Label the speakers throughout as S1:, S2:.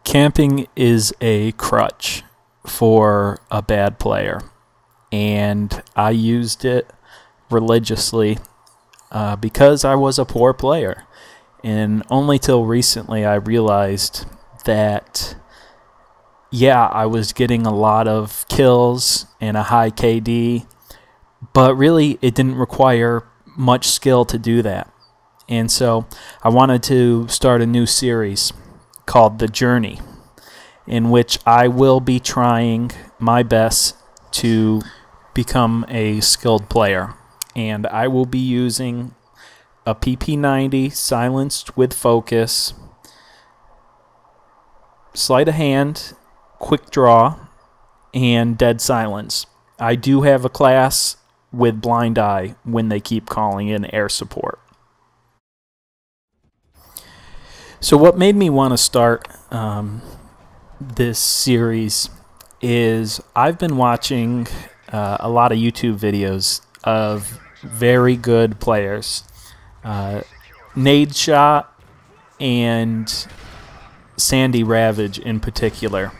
S1: Camping is a crutch for a bad player, and I used it religiously because I was a poor player. And only till recently I realized that, yeah, I was getting a lot of kills and a high KD, but really it didn't require much skill to do that. And so I wanted to start a new series called The Journey, in which I will be trying my best to become a skilled player. And I will be using a PP90 silenced with focus, sleight of hand, quick draw, and dead silence. I do have a class with blind eye when they keep calling in air support. So what made me want to start this series is I've been watching a lot of YouTube videos of very good players, Nade Shot and Sandy Ravage in particular,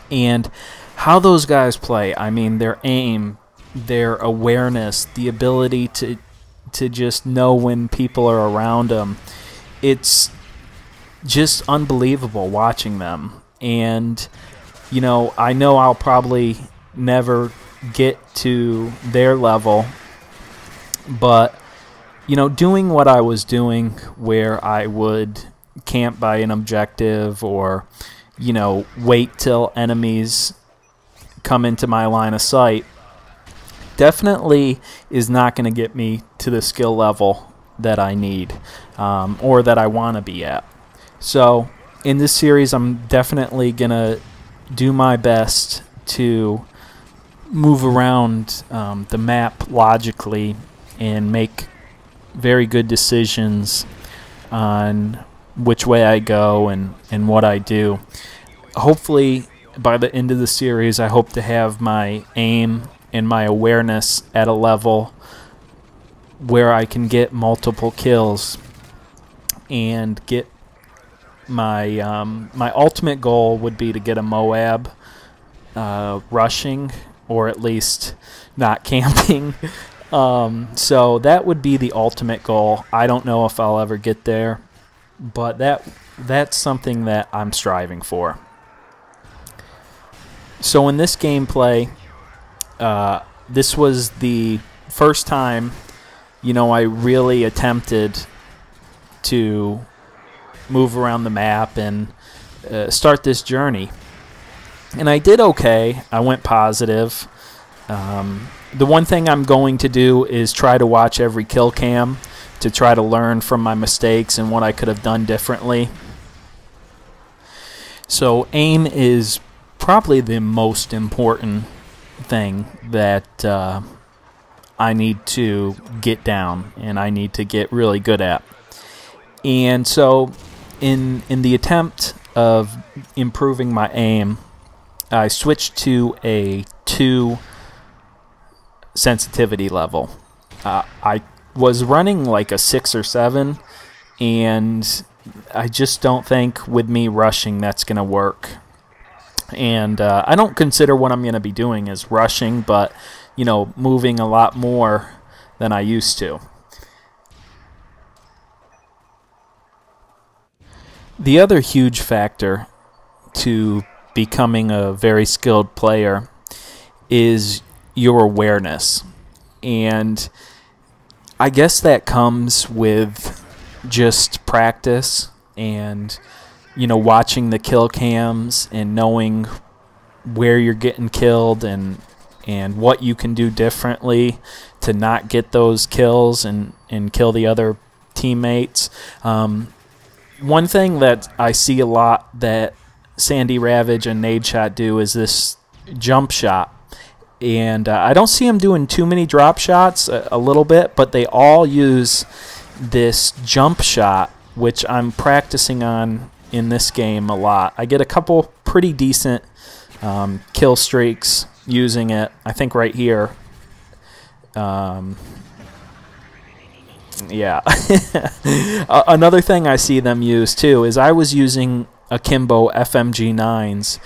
S1: and how those guys play. I mean, their aim, their awareness, the ability to just know when people are around them. It's just unbelievable watching them. And you know I'll probably never get to their level, but doing what I was doing, where I would camp by an objective, or wait till enemies come into my line of sight, definitely is not going to get me to the skill level that I need, or that I want to be at. So in this series, I'm definitely going to do my best to move around the map logically and make very good decisions on which way I go and what I do. Hopefully, by the end of the series, I hope to have my aim and my awareness at a level where I can get multiple kills and get my my ultimate goal would be to get a Moab rushing, or at least not camping. So that would be the ultimate goal. I don't know if I'll ever get there, but that's something that I'm striving for. So in this gameplay, this was the first time I really attempted to move around the map and start this journey. And I did okay. I went positive. The one thing I'm going to do is try to watch every kill cam to try to learn from my mistakes and what I could have done differently. So aim is probably the most important thing that I need to get down and I need to get really good at. And so in the attempt of improving my aim, I switched to a 2 sensitivity level. I was running like a 6 or 7, and I just don't think with me rushing that's going to work. And I don't consider what I'm going to be doing as rushing, but moving a lot more than I used to. The other huge factor to becoming a very skilled player is your awareness. And I guess that comes with just practice and watching the kill cams and knowing where you're getting killed and what you can do differently to not get those kills and kill the other teammates. One thing that I see a lot that Sandy Ravage and Nade Shot do is this jump shot. And I don't see them doing too many drop shots, a little bit, but they all use this jump shot, which I'm practicing on in this game a lot. I get a couple pretty decent kill streaks using it. I think right here. Yeah. Another thing I see them use too is I was using akimbo FMG9s,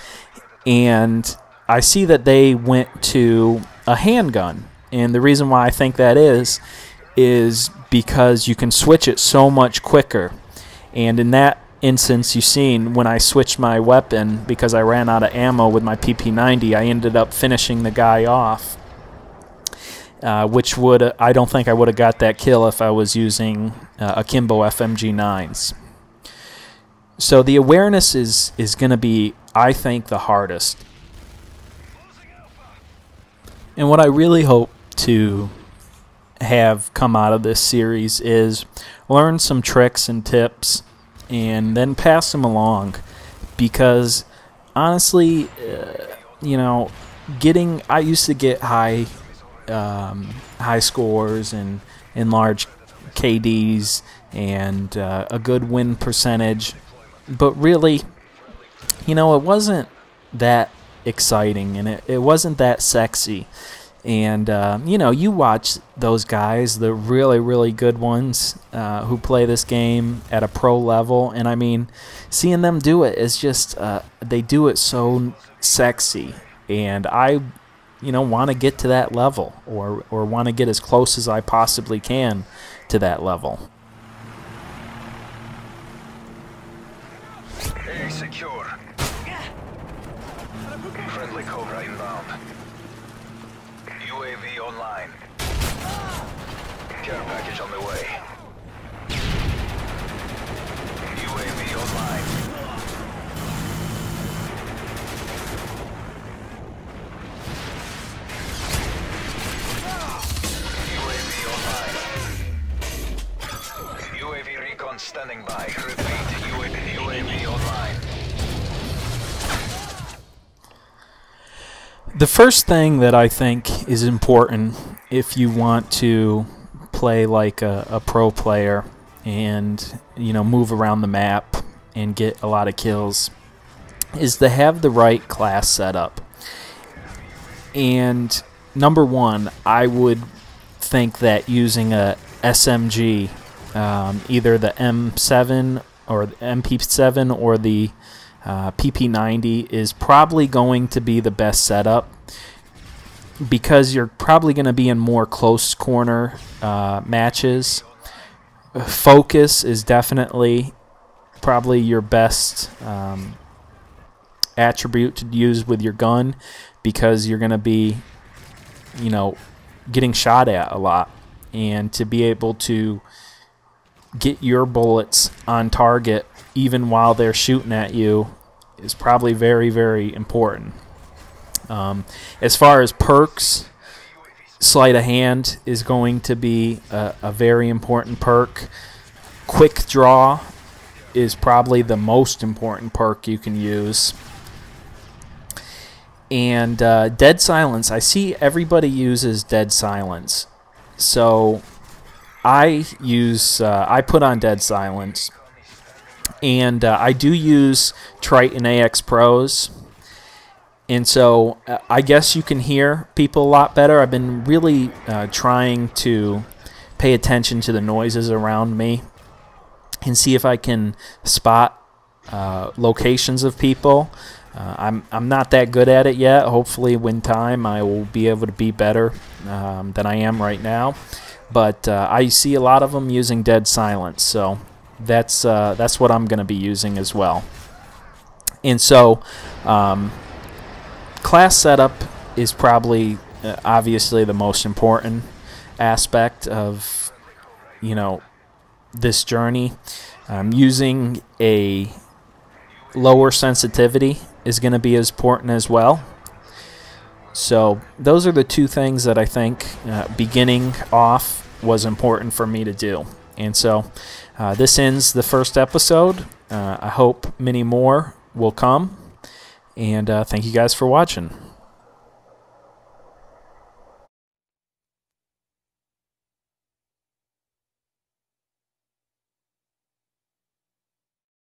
S1: and I see that they went to a handgun. And the reason why I think that is because you can switch it so much quicker. And in that instance, you've seen when I switched my weapon, because I ran out of ammo with my PP90, I ended up finishing the guy off, which I don't think I would have got that kill if I was using akimbo FMG9s. So the awareness is going to be, I think, the hardest. And what I really hope to have come out of this series is learn some tricks and tips and then pass them along, because honestly, you know, I used to get high scores and large KDs and a good win percentage, but really, you know, it wasn't that exciting, and it wasn't that sexy. And you know, you watch those guys, the really, really good ones who play this game at a pro level, and I mean, seeing them do it is just, they do it so sexy, and I, you know, want to get to that level, or want to get as close as I possibly can to that level.
S2: A secure. Friendly Cobra inbound. UAV online. Care package on the way. UAV online. UAV online. UAV recon standing by. Repeat, UAV online.
S1: The first thing that I think is important if you want to play like a pro player and, you know, move around the map and get a lot of kills is to have the right class setup. And number one, I would think that using a SMG, either the M7 or the MP7 or the PP90 is probably going to be the best setup, because you're probably going to be in more close corner matches. Focus is definitely probably your best attribute to use with your gun, because you're going to be, you know, getting shot at a lot, and to be able to get your bullets on target even while they're shooting at you is probably very, very important. As far as perks, sleight of hand is going to be a very important perk. Quick draw is probably the most important perk you can use. And dead silence, I see everybody uses dead silence, so I put on dead silence. And I do use Triton AX Pros, and so I guess you can hear people a lot better. I've been really trying to pay attention to the noises around me and see if I can spot locations of people. I'm not that good at it yet. Hopefully, in time, I will be able to be better than I am right now. But I see a lot of them using dead silence, so that's what I'm going to be using as well. And so class setup is probably obviously the most important aspect of, you know, this journey. Using a lower sensitivity is going to be as important as well. So those are the two things that I think beginning off was important for me to do. And so this ends the first episode. I hope many more will come. And thank you guys for watching.